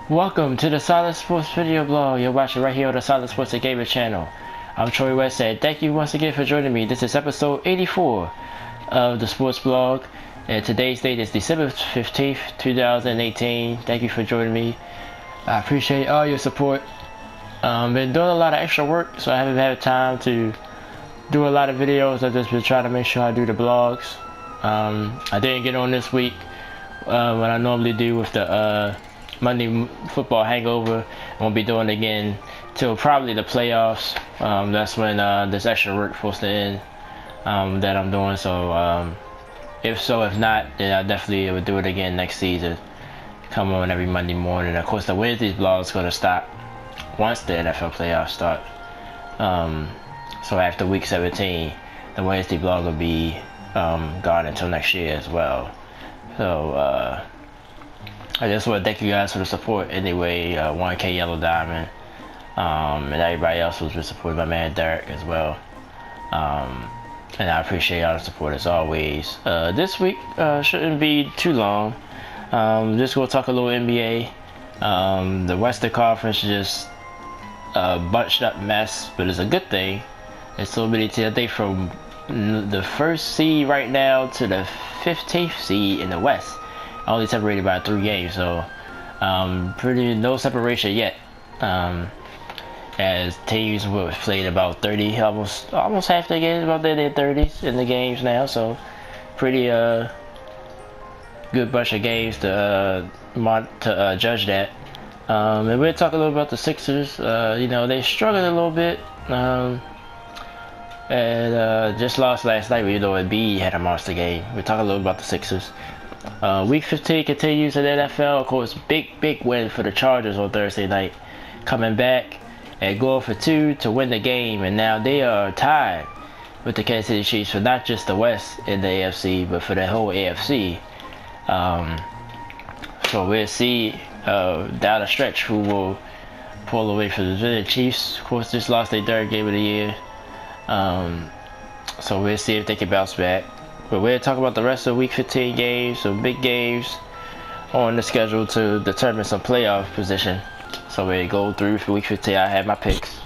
Welcome to the Solid Sports video blog. You're watching right here on the Solid Sports and Gamer channel. I'm Troy West and thank you once again for joining me. This is episode 84 of the sports blog, and today's date is December 15th, 2018. Thank you for joining me. I appreciate all your support. Been doing a lot of extra work, so I haven't had time to do a lot of videos. I've just been trying to make sure I do the blogs. I didn't get on this week what I normally do with the Monday football hangover. I won't be doing it again till probably the playoffs. That's when this extra work supposed to end that I'm doing. So if not, then I definitely would do it again next season. Come on every Monday morning. Of course, the Wednesday's blog is going to stop once the NFL playoffs start. So after week 17, the Wednesday blog will be gone until next year as well. So I just want to thank you guys for the support anyway. 1K Yellow Diamond, and everybody else who's been supporting my man Derek as well. And I appreciate y'all the support as always. This week shouldn't be too long. Just gonna talk a little NBA. The Western Conference just a bunched up mess, but it's a good thing. There's so many teams. I think from the first seed right now to the 15th seed in the West, only separated by 3 games, so pretty no separation yet. As teams have played about 30, almost half their games, about their 30s in the games now, so pretty good bunch of games to judge that. And we'll talk a little about the Sixers. You know, they struggled a little bit, and just lost last night. You know, Embiid had a monster game. We'll talk a little about the Sixers. Week 15 continues in the NFL. Of course, big win for the Chargers on Thursday night, coming back and going for 2 to win the game, and now they are tied with the Kansas City Chiefs for not just the West in the AFC, but for the whole AFC. So we'll see down the stretch who will pull away from the Chiefs. Of course, just lost their third game of the year, so we'll see if they can bounce back. But we'll talk about the rest of Week 15 games, some big games on the schedule to determine some playoff position. So we'll go through for Week 15. I have my picks,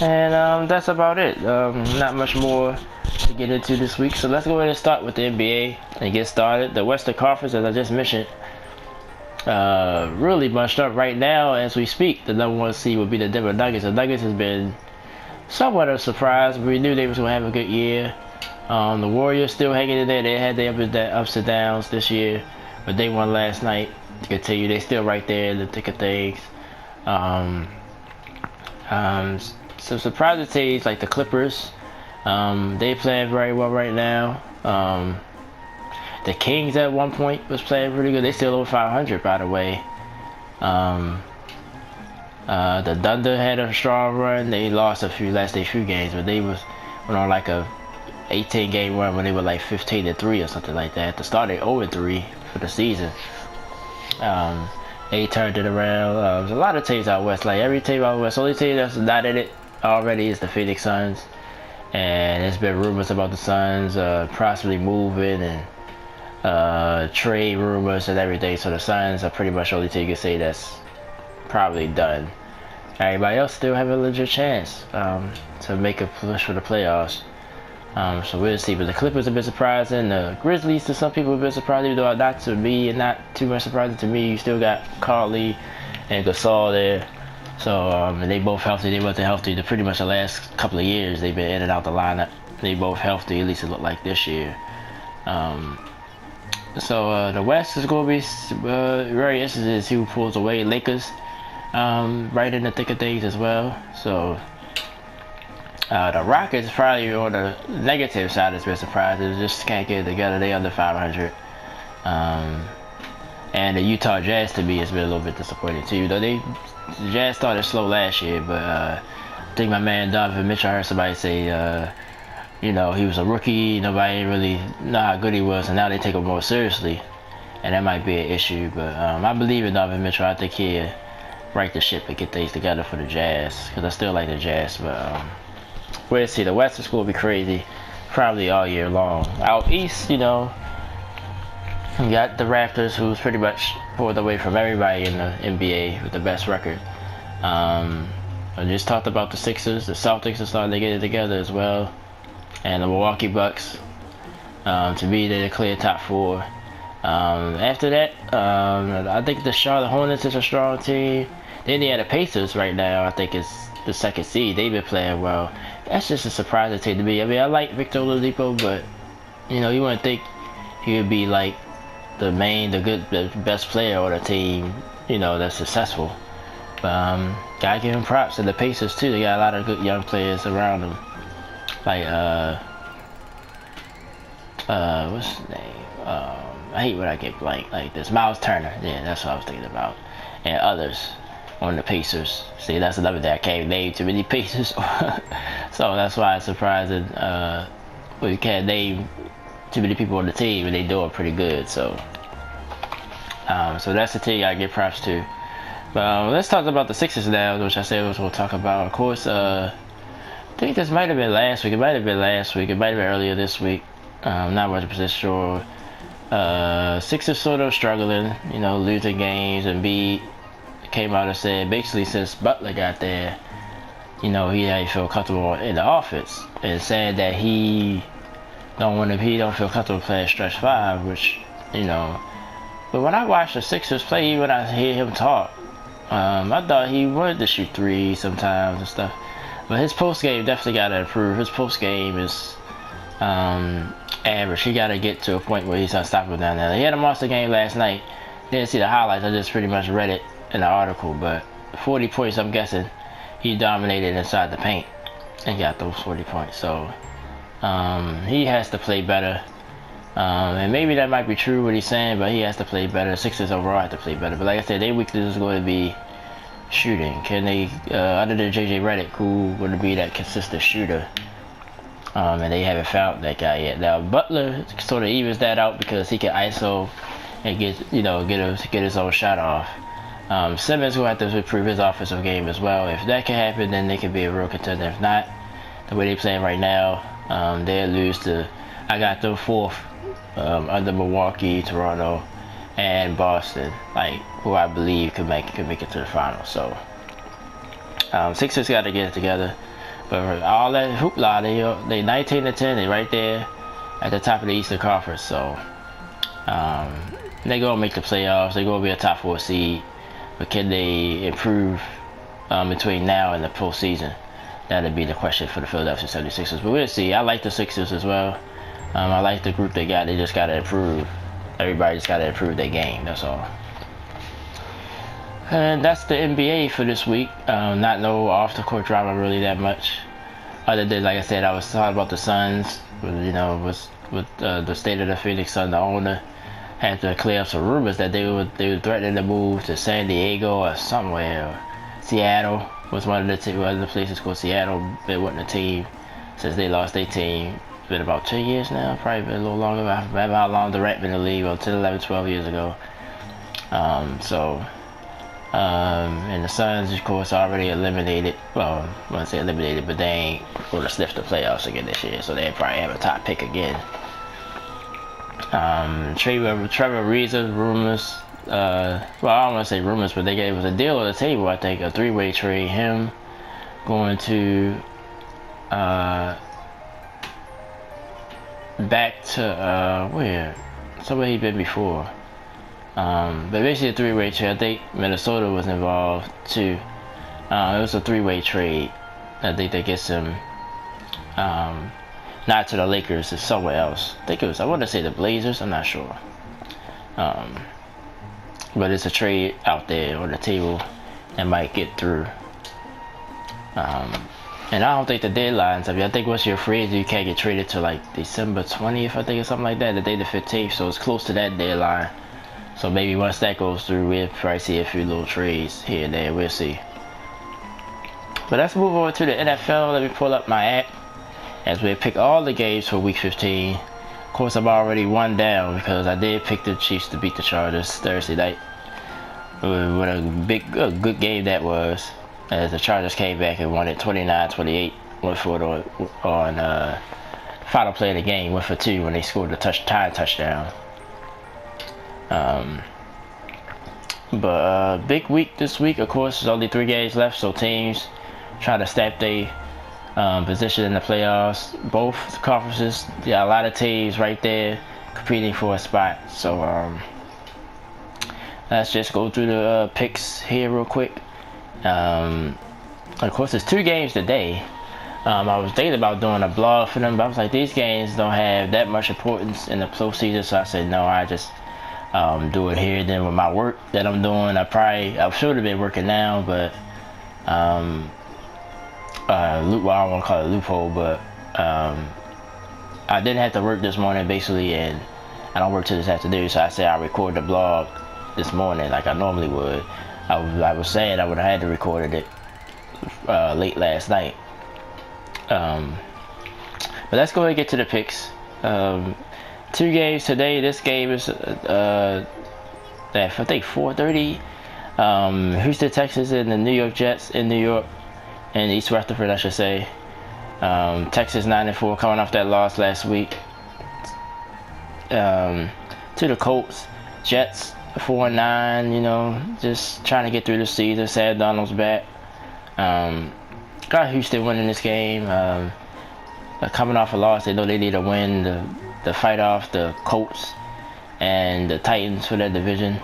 and that's about it. Not much more to get into this week. So let's go ahead and start with the NBA and get started. The Western Conference, as I just mentioned, really bunched up right now as we speak. The number 1 seed will be the Denver Nuggets. The Nuggets has been somewhat of a surprise. We knew they was going to have a good year. The Warriors still hanging in there. They had their ups and downs this year, but they won last night to continue. They still right there in the thick of things. Some surprising teams like the Clippers. They playing very well right now. The Kings at one point was playing pretty good. They still over 500, by the way. The Thunder had a strong run. They lost last few games, but they went on like a 18-game run when they were like 15-3 or something like that. At the start, they 0-3 for the season. They turned it around. There's a lot of teams out west. Like every team out west, only team that's not in it already is the Phoenix Suns. And there's been rumors about the Suns possibly moving and trade rumors and everything. So the Suns are pretty much the only team you can say that's probably done. Everybody else still have a legit chance to make a push for the playoffs. So we'll see. But the Clippers have been surprising. The Grizzlies, to some people, have been surprising, though not to me and not too much surprising to me. You still got Carly and Gasol there. So and they both healthy. They wasn't healthy pretty much the last couple of years. They've been in and out the lineup. They both healthy, at least it looked like this year. So the West is going to be very interesting to see who pulls away. Lakers right in the thick of things as well. So the Rockets probably on the negative side has been surprised. They just can't get it together. They under 500. And the Utah Jazz to me has been a little bit disappointing too. Though the Jazz started slow last year, but I think my man Donovan Mitchell, I heard somebody say, you know, he was a rookie. Nobody really know how good he was, and now they take him more seriously, and that might be an issue. But I believe in Donovan Mitchell. I think he'll right the ship and get things together for the Jazz, because I still like the Jazz. But we'll see. The Western School will be crazy, probably all year long. Out East, you know, you got the Raptors, who's pretty much pulled away from everybody in the NBA with the best record. I just talked about the Sixers. The Celtics are starting to get it together as well, and the Milwaukee Bucks. To me, they're the clear top 4. After that, I think the Charlotte Hornets is a strong team. Then they had the Pacers right now. I think it's the 2nd seed. They've been playing well. That's just a surprising team to me. I mean, I like Victor Oladipo, but you know, you wouldn't think he would be like the best player on the team. You know, that's successful. But gotta give him props. And the Pacers too. They got a lot of good young players around them. Like what's his name? I hate when I get blank like this. Miles Turner. Yeah, that's what I was thinking about. And others on the Pacers. See, that's another thing. I can't name too many Pacers. So that's why it's surprising. We can't name too many people on the team, and they doing pretty good. So, so that's the team I give props to. But let's talk about the Sixers now, which I said we'll talk about. Of course, I think this might have been last week. It might have been last week. It might have been earlier this week. Not 100% sure. Sixers sort of struggling, you know, losing games, and B came out and said basically since Butler got there, you know, he didn't feel comfortable in the offense, and said that he don't feel comfortable playing stretch 5, which, you know. But when I watch the Sixers play, when I hear him talk, I thought he wanted to shoot 3 sometimes and stuff. But his post game definitely got to improve. His post game is average. He got to get to a point where he's unstoppable down there. He had a monster game last night. Didn't see the highlights. I just pretty much read it in the article. But 40 points, I'm guessing he dominated inside the paint and got those 40 points. So he has to play better. And maybe that might be true what he's saying, but he has to play better. Sixers overall have to play better. But like I said, their weakness is going to be shooting. Can they, other than JJ Redick, who would be that consistent shooter? And they haven't found that guy yet. Now Butler sort of evens that out because he can ISO and get his own shot off. Simmons will have to improve his offensive game as well. If that can happen, then they can be a real contender. If not, the way they're playing right now, they'll lose to. I got them 4th under Milwaukee, Toronto, and Boston, like who I believe could make it to the finals. So Sixers got to get it together. But all that hoopla, they 19-10, they right there at the top of the Eastern Conference. So they gonna make the playoffs. They gonna be a top 4 seed. But can they improve between now and the postseason? That'll be the question for the Philadelphia 76ers. But we'll see. I like the Sixers as well. I like the group they got. They just gotta improve. Everybody just gotta improve their game. That's all. And that's the NBA for this week. Not no off the court drama really that much. Other than, like I said, I was talking about the Suns. You know, with the state of the Phoenix Suns, the owner had to clear up some rumors that they were threatening to move to San Diego or somewhere. Seattle was one of the places called Seattle. They wasn't a team since they lost their team. It's been about 10 years now, probably been a little longer. I remember how long Durant been in the league, well, 10, 11, 12 years ago. And the Suns, of course, already eliminated. Well, I wouldn't say eliminated, but they ain't going to sniff the playoffs again this year, so they probably have a top pick again. Trevor Ariza, rumors. Well, I don't want to say rumors, but they gave us a deal on the table. I think a 3-way trade. Him going to back to where? Somewhere he been before. But basically a 3-way trade. I think Minnesota was involved too. It was a 3-way trade. I think that gets him not to the Lakers, it's somewhere else. I think it was, I want to say the Blazers, I'm not sure. But it's a trade out there on the table that might get through. And I don't think the deadlines, I think once you're free agent, you can't get traded to like December 20th, I think, or something like that, the day the 15th, so it's close to that deadline. So maybe once that goes through, we'll probably see a few little trades here and there, we'll see. But let's move on to the NFL. Let me pull up my app as we pick all the games for week 15. Of course, I'm already one down because I did pick the Chiefs to beat the Chargers Thursday night. What a good game that was, as the Chargers came back and won it 29-28. Went for it on final play of the game. Went for 2 when they scored the touchdown. But big week this week. Of course, there's only 3 games left, so teams try to stack their position in the playoffs. Both conferences, yeah, a lot of teams right there competing for a spot. So let's just go through the picks here real quick. Of course, there's 2 games today. I was thinking about doing a blog for them, but I was like, these games don't have that much importance in the postseason, so I said, no, I just do it here. Then with my work that I'm doing, I should have been working now, but well, I don't want to call it a loophole, but I didn't have to work this morning, basically, and I don't work till this afternoon, so I said I record the blog this morning like I normally would. I was saying I would have had to record it late last night. But let's go ahead and get to the picks. 2 games today. This game is at I think 4:30. Houston, Texas, and the New York Jets in New York, and East Rutherford, I should say. Texas 9-4, coming off that loss last week to the Colts. Jets 4-9. You know, just trying to get through the season. Sam Darnold's back. Got Houston winning this game. Coming off a loss, they know they need to win to fight off the Colts and the Titans for that division.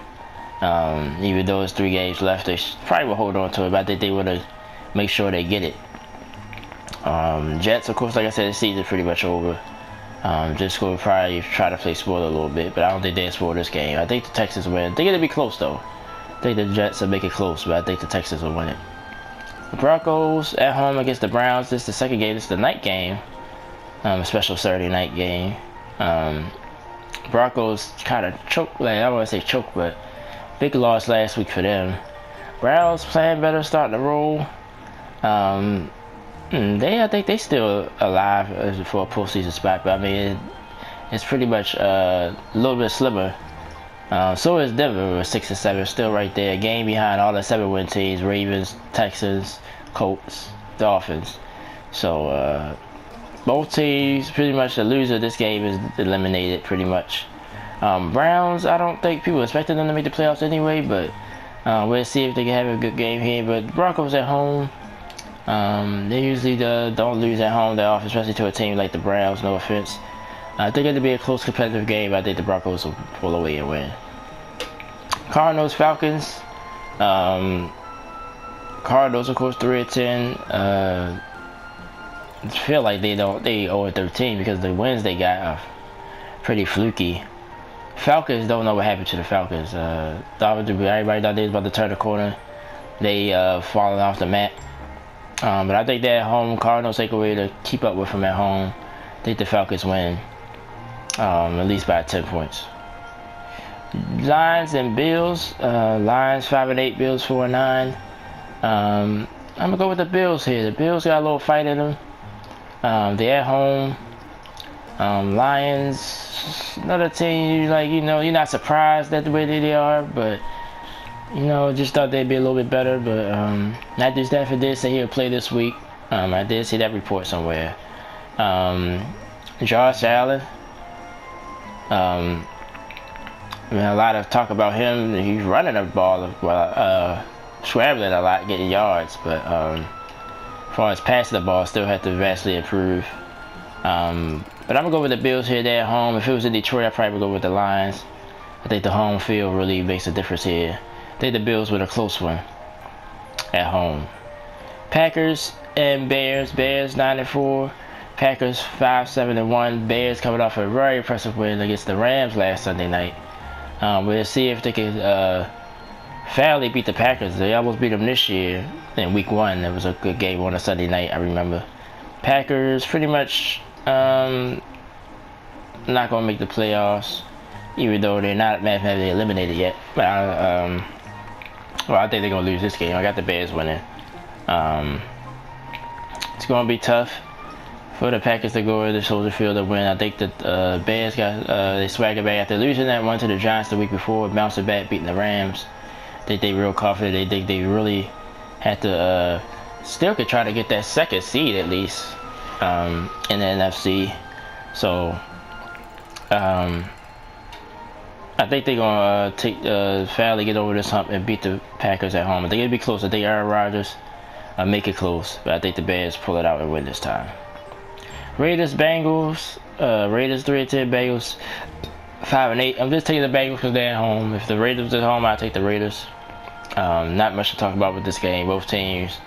Even though it's 3 games left, they probably will hold on to it, but I think they want to make sure they get it. Jets, of course, like I said, the season's pretty much over. Just going to probably try to play spoiler a little bit, but I don't think they'll spoil this game. I think the Texans win. I think it'll be close, though. I think the Jets will make it close, but I think the Texans will win it. The Broncos at home against the Browns. This is the second game. This is the night game. A special Saturday night game. Broncos kind of choked. Like, I don't want to say choked, but big loss last week for them. Browns playing better, starting to roll. I think they still alive for a postseason spot, but I mean it's pretty much a little bit slimmer. So is Denver with 6-7, still right there, a game behind all the 7-win teams: Ravens, Texans, Colts, Dolphins. So both teams, pretty much the loser of this game is eliminated pretty much. Browns, I don't think people expected them to make the playoffs anyway, but we'll see if they can have a good game here. But Broncos at home, they usually don't lose at home that often, especially to a team like the Browns, no offense. I think it'll be a close competitive game. I think the Broncos will pull away and win. Cardinals, Falcons. Cardinals, of course, 3-10. I feel like they 0-13 because the wins they got are pretty fluky. Falcons, don't know what happened to the Falcons. Everybody thought they was about to turn the corner. They falling off the map. But I think they're at home. Cardinals take away to keep up with them at home. I think the Falcons win. At least by 10 points. Lions and Bills. Lions 5-8, Bills 4-9. I'm gonna go with the Bills here. The Bills got a little fight in them. They're at home. Lions, another team, you're not surprised at the way they are, but just thought they'd be a little bit better. But Matthew Stafford did say he'll play this week. I did see that report somewhere. Josh Allen. A lot of talk about him. He's running the ball, scrambling a lot, getting yards, but as far as passing the ball, still have to vastly improve. But I'm gonna go with the Bills here. They're at home. If it was in Detroit, I'd probably go with the Lions. I think the home field really makes a difference here. I think the Bills win a close one at home. Packers and Bears. Bears 9-4. Packers 5-7-1. Bears coming off a very impressive win against the Rams last Sunday night. We'll see if they can fairly beat the Packers. They almost beat them this year in week 1. It was a good game on a Sunday night, I remember. Packers pretty much not going to make the playoffs, even though they're not mathematically eliminated yet. But I think they're going to lose this game. I got the Bears winning. It's going to be tough for the Packers to go to the Soldier Field and win. I think that Bears they swagger back after losing that one to the Giants the week before, bouncing back, beating the Rams. I think they real confident. They think they really had to still could try to get that second seed at least in the NFC. So I think they're gonna fairly get over this hump and beat the Packers at home. I think it'll be close. I think Aaron Rodgers make it close, but I think the Bears pull it out and win this time. Raiders, Bengals. Raiders 3-10, Bengals 5-8. I'm just taking the Bengals because they're at home. If the Raiders are at home, I'll take the Raiders. Not much to talk about with this game. Both teams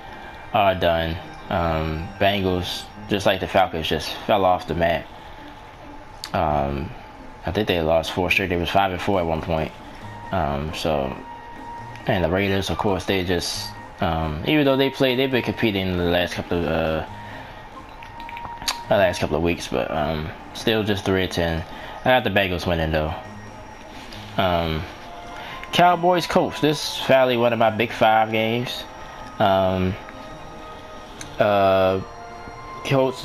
are done. Bengals, just like the Falcons, just fell off the map. I think they lost 4 straight. They was 5-4 at one point. And the Raiders, of course, they just even though they've been competing in the last couple of weeks, but still just 3-10. I got the Bengals winning though. Cowboys, Colts. This is fairly one of my big 5 games. Colts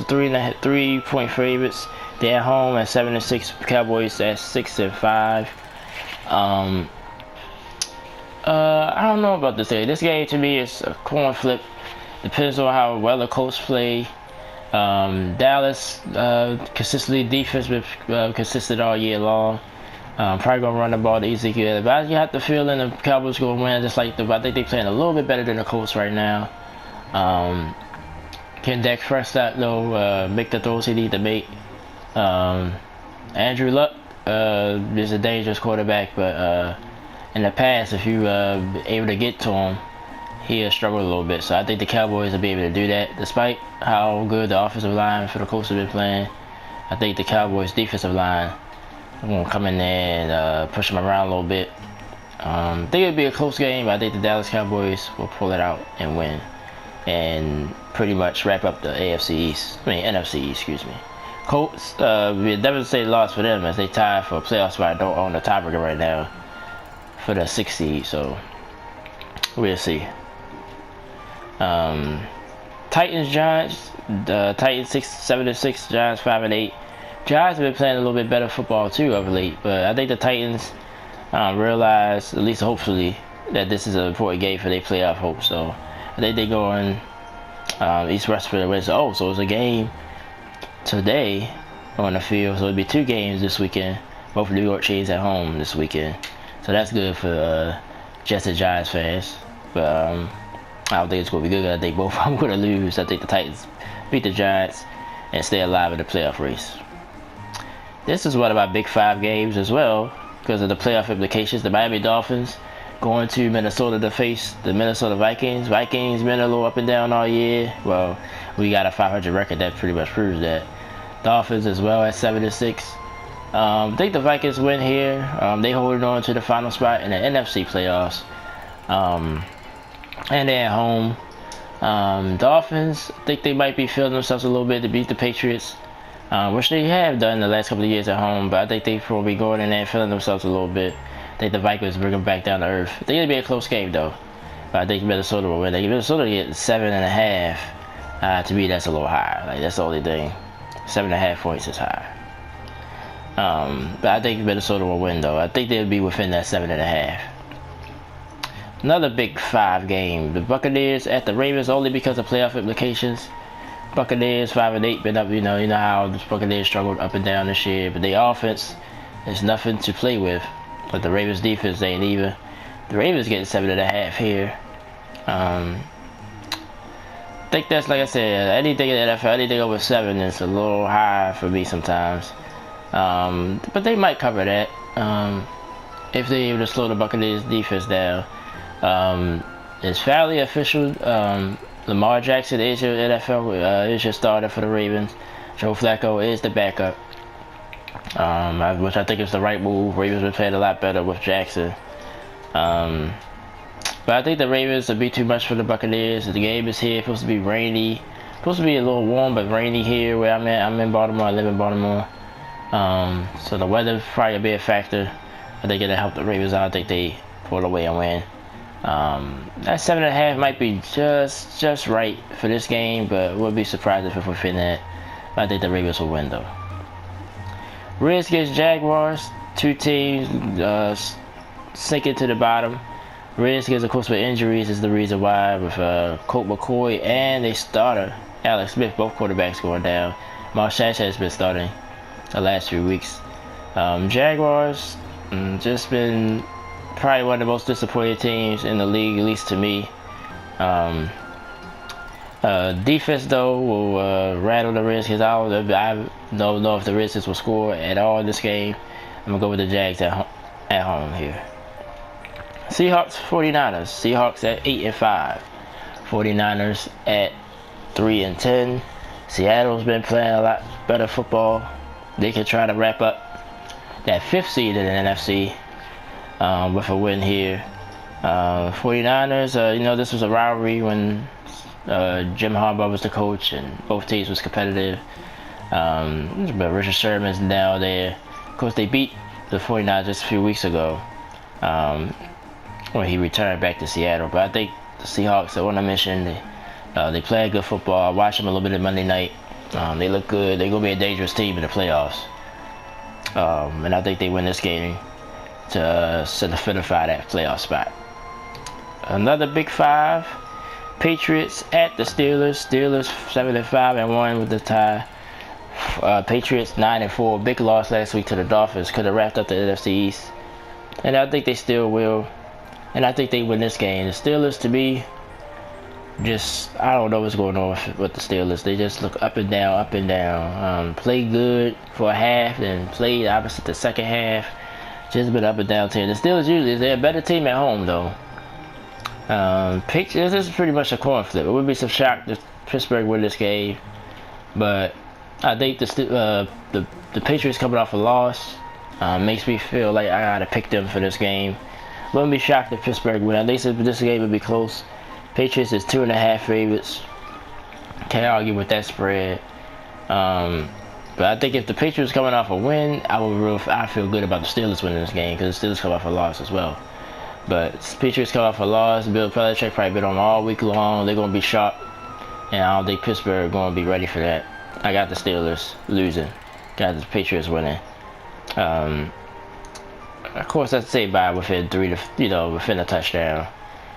3.5 favorites. They're at home at 7-6. Cowboys at 6-5. I don't know about this game. This game to me is a coin flip. Depends on how well the Colts play. Dallas consistently defense been consistent all year long. Probably gonna run the ball to Ezekiel, but you have the feeling the Cowboys gonna win. Just like I think they're playing a little bit better than the Colts right now. Can Dak Prescott though make the throws he need to make? Andrew Luck is a dangerous quarterback, but in the past, if you able to get to him, he'll struggle a little bit. So I think the Cowboys will be able to do that, despite how good the offensive line for the Colts have been playing. I think the Cowboys' defensive line are gonna come in there and push them around a little bit. I think it'll be a close game, but I think the Dallas Cowboys will pull it out and win, and pretty much wrap up the NFC East. NFC East, excuse me. Colts, we never say loss for them as they tie for a playoff spot. Don't own the tiebreaker right now for the 6th seed, so we'll see. Titans, Giants. Titans 7-6, Giants 5-8. Giants have been playing a little bit better football too of late, but I think the Titans realize, at least hopefully, that this is an important game for their playoff hope. So I think they go in East West for the win. So it's a game today on the field, so it'll be 2 games this weekend. Both New York teams at home this weekend, so that's good for Jets and Giants fans. But I don't think it's gonna be good. I think both of them gonna lose. I think the Titans beat the Giants and stay alive in the playoff race. This is one of my big 5 games as well because of the playoff implications. The Miami Dolphins going to Minnesota to face the Minnesota Vikings. Vikings been a little up and down all year. Well, we got a 500 record that pretty much proves that. Dolphins as well at 7-6. I think the Vikings win here. They holding on to the final spot in the NFC playoffs. And they're at home. Dolphins, I think they might be feeling themselves a little bit to beat the Patriots, which they have done the last couple of years at home, but I think they will be going in there and feeling themselves a little bit. I think the Vikings bring them back down to earth. I think it'll be a close game though. But I think Minnesota will win. Minnesota get 7.5. To me, that's a little high. Like, that's the only thing. 7.5 points is high. But I think Minnesota will win though. I think they'll be within that 7.5. Another big 5 game. The Buccaneers at the Ravens, only because of playoff implications. Buccaneers 5-8, been up. You know how the Buccaneers struggled up and down this year, but their offense is nothing to play with. But the Ravens defense ain't either. The Ravens getting 7.5 here. I think that's, like I said, anything in the NFL, anything over 7 is a little high for me sometimes. But they might cover that if they're able to slow the Buccaneers defense down. It's fairly official. Lamar Jackson is your NFL is your starter for the Ravens. Joe Flacco is the backup, which I think is the right move. Ravens been playing a lot better with Jackson. But I think the Ravens will be too much for the Buccaneers. The game is here. It's supposed to be rainy. It's supposed to be a little warm, but rainy here where I'm at. I'm in Baltimore. I live in Baltimore. So the weather probably be a factor. I think it'll help the Ravens out. I think they pull away and win. That 7.5 might be just right for this game, but we'll be surprised if we're within that. But I think the Ravens will win though. Reds against Jaguars. 2 teams sinking to the bottom. Redskins, of course, with injuries is the reason why, with Colt McCoy and a starter, Alex Smith, both quarterbacks going down. Marshall has been starting the last few weeks. Jaguars, Just been probably one of the most disappointed teams in the league, at least to me. Defense though will rattle the Redskins. I don't know if the Redskins will score at all in this game. I'm gonna go with the Jags at home here. Seahawks 49ers. Seahawks at 8-5. 49ers at 3-10. Seattle's been playing a lot better football. They can try to wrap up that 5th seed in the NFC with a win here. 49ers, you know, this was a rivalry when Jim Harbaugh was the coach and both teams was competitive. But Richard Sherman's now there. Of course, they beat the 49ers just a few weeks ago when he returned back to Seattle. But I think the Seahawks are on a mission. They play good football. I watched them a little bit of Monday night. They look good. They're going to be a dangerous team in the playoffs. And I think they win this game to solidify that playoff spot. Another Big Five. Patriots at the Steelers. Steelers 7-5-1 with the tie. Patriots 9-4. Big loss last week to the Dolphins. Could have wrapped up the NFC East. And I think they still will. And I think they win this game. The Steelers, to me, just, I don't know what's going on with the Steelers. They just look up and down. Play good for a half, then play the opposite the second half. Just been up and down team. The Steelers usually, they're a better team at home though. This is pretty much a coin flip. It would be some shock if Pittsburgh win this game, but I think the Patriots coming off a loss makes me feel like I gotta pick them for this game. Wouldn't be shocked if Pittsburgh win. At least if this game would be close. Patriots is 2.5 favorites. Can't argue with that spread. But I think if the Patriots coming off a win, I feel good about the Steelers winning this game because the Steelers come off a loss as well. But Patriots come off a loss. Bill Belichick probably been on all week long. They're gonna be sharp, and I don't think Pittsburgh gonna be ready for that. I got the Steelers losing. Got the Patriots winning. Of course, I'd say by within within a touchdown.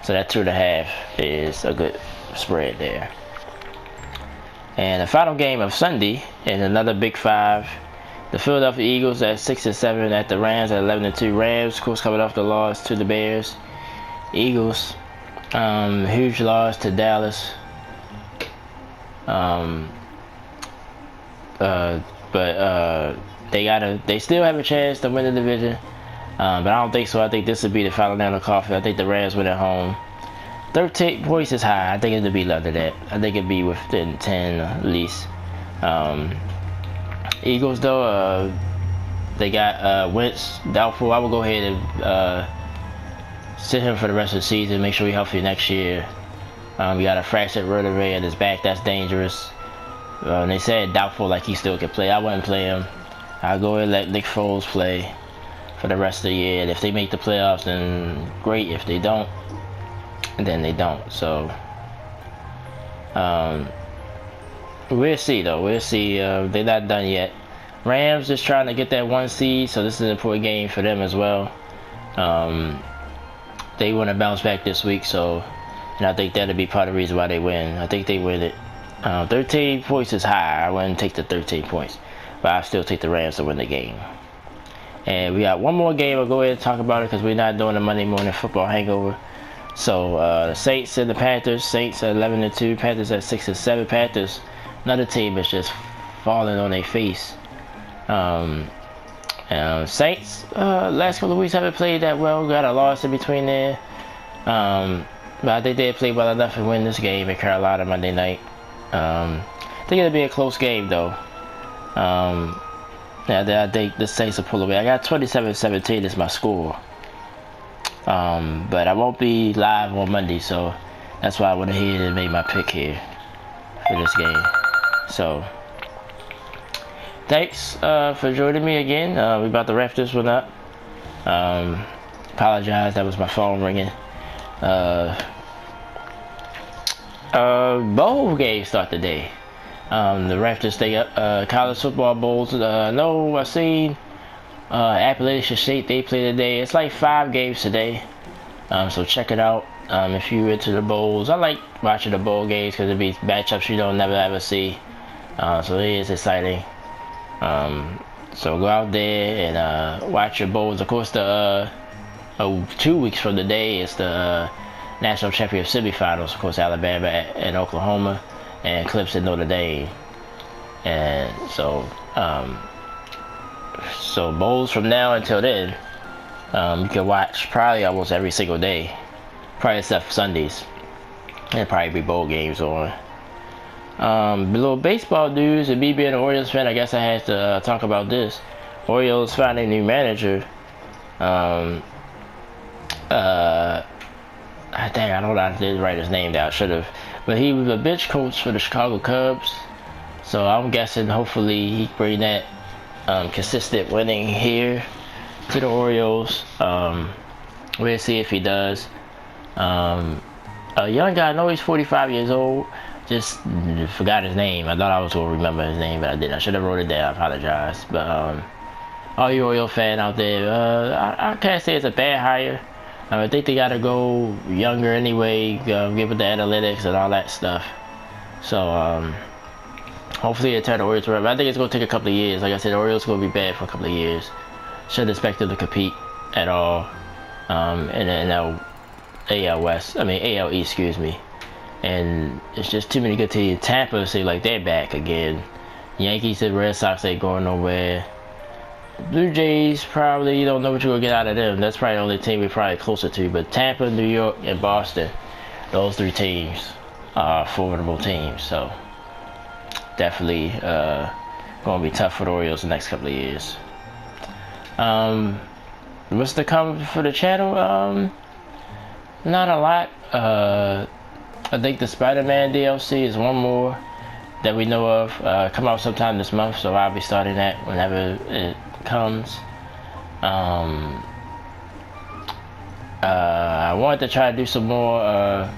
So that 2.5 is a good spread there. And the final game of Sunday in another Big Five. The Philadelphia Eagles at 6-7 at the Rams at 11-2. Rams, of course, coming off the loss to the Bears. Eagles, huge loss to Dallas. They still have a chance to win the division. But I don't think so. I think this would be the final nail in the coffin. I think the Rams win at home. 13 points is high. I think it'll be under that. I think it'd be within 10 at least. Eagles though, they got Wentz doubtful. I will go ahead and sit him for the rest of the season. Make sure he's healthy next year. We got a fractured vertebrae in his back. That's dangerous. They said doubtful, like he still can play. I wouldn't play him. I'll go ahead and let Nick Foles play for the rest of the year. And if they make the playoffs, then great. If they don't, then they don't. So we'll see though. We'll see. They're not done yet. Rams just trying to get that 1 seed, so this is an important game for them as well. They want to bounce back this week, and I think that'll be part of the reason why they win. I think they win it. 13 points is high. I wouldn't take the 13 points, but I still take the Rams to win the game. And we got one more game. I'll go ahead and talk about it because we're not doing the Monday morning football hangover. So the Saints and the Panthers. Saints at 11-2. Panthers at 6-7. Panthers, another team is just falling on their face. Saints last couple of weeks haven't played that well. Got a loss in between there. But I think they played well enough to win this game in Carolina Monday night. I think it'll be a close game though. I think the Saints will pull away. I got 27-17 as my score. But I won't be live on Monday, so that's why I went ahead and made my pick here for this game. So thanks for joining me again. We're about to wrap this one up. Apologize, that was my phone ringing. Bowl games start today. The Raptors stay up. College football bowls. No, I seen Appalachian State, they play today. It's like 5 games today. So check it out. If you're into the bowls. I like watching the bowl games because it be matchups you don't never ever see. So it is exciting. So go out there and watch your bowls. Of course, the 2 weeks from today is the national championship semifinals. Of course, Alabama and Oklahoma, and Clemson, Notre Dame. And so bowls from now until then, you can watch probably almost every single day, probably except for Sundays. There'll probably be bowl games on. Below baseball news, and me being an Orioles fan, I guess I had to talk about this. Orioles found a new manager. I don't know how to write his name down. I should have. But he was a bench coach for the Chicago Cubs. So I'm guessing hopefully he can bring that consistent winning here to the Orioles. We'll see if he does. A young guy, I know he's 45 years old. Just forgot his name. I thought I was going to remember his name, but I didn't. I should have wrote it down. I apologize. But all you Orioles fan out there, I can't say it's a bad hire. I think they got to go younger anyway, get with the analytics and all that stuff. So hopefully it turn the Orioles around. I think it's going to take a couple of years. Like I said, the Orioles going to be bad for a couple of years. Shouldn't expect them to compete at all in the AL West. I mean AL East, excuse me. And it's just too many good teams. Tampa seems like they're back again. Yankees and Red Sox ain't going nowhere. Blue Jays, probably you don't know what you're gonna get out of them. That's probably the only team we're probably closer to. But Tampa, New York, and Boston, those three teams are formidable teams. So definitely gonna be tough for the Orioles the next couple of years. What's to come for the channel? Not a lot. I think the Spider-Man DLC is one more that we know of. Come out sometime this month, so I'll be starting that whenever it comes. I wanted to try to do some more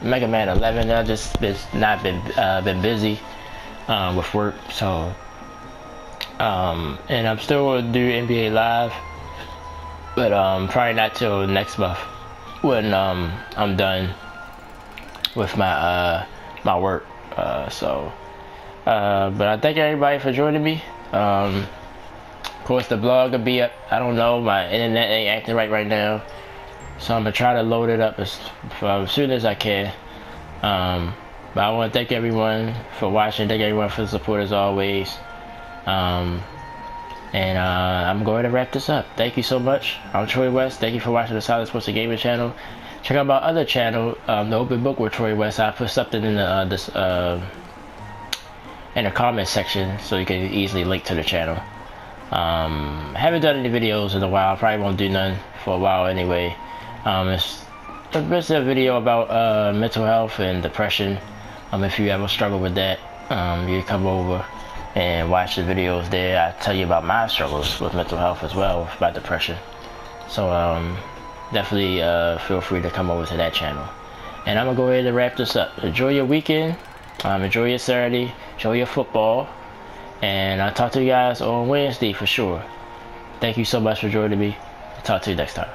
Mega Man 11. I've just been busy with work, so and I'm still gonna do NBA Live, but probably not till next month when I'm done with my my work. But I thank everybody for joining me. Of course, the blog will be up. I don't know, my internet ain't acting right now, so I'm gonna try to load it up as soon as I can. But I want to thank everyone for watching. Thank everyone for the support as always. I'm going to wrap this up. Thank you so much. I'm Troy West. Thank you for watching the Solid Sports and Gaming channel. Check out my other channel, The Open Book with Troy West. I put something in the comment section so you can easily link to the channel. Haven't done any videos in a while. Probably won't do none for a while anyway. It's a video about mental health and depression. If you ever struggle with that, you come over and watch the videos there. I tell you about my struggles with mental health as well, with my depression. So definitely feel free to come over to that channel. And I'm gonna go ahead and wrap this up. Enjoy your weekend, enjoy your Saturday, enjoy your football, and I'll talk to you guys on Wednesday for sure. Thank you so much for joining me. Talk to you next time.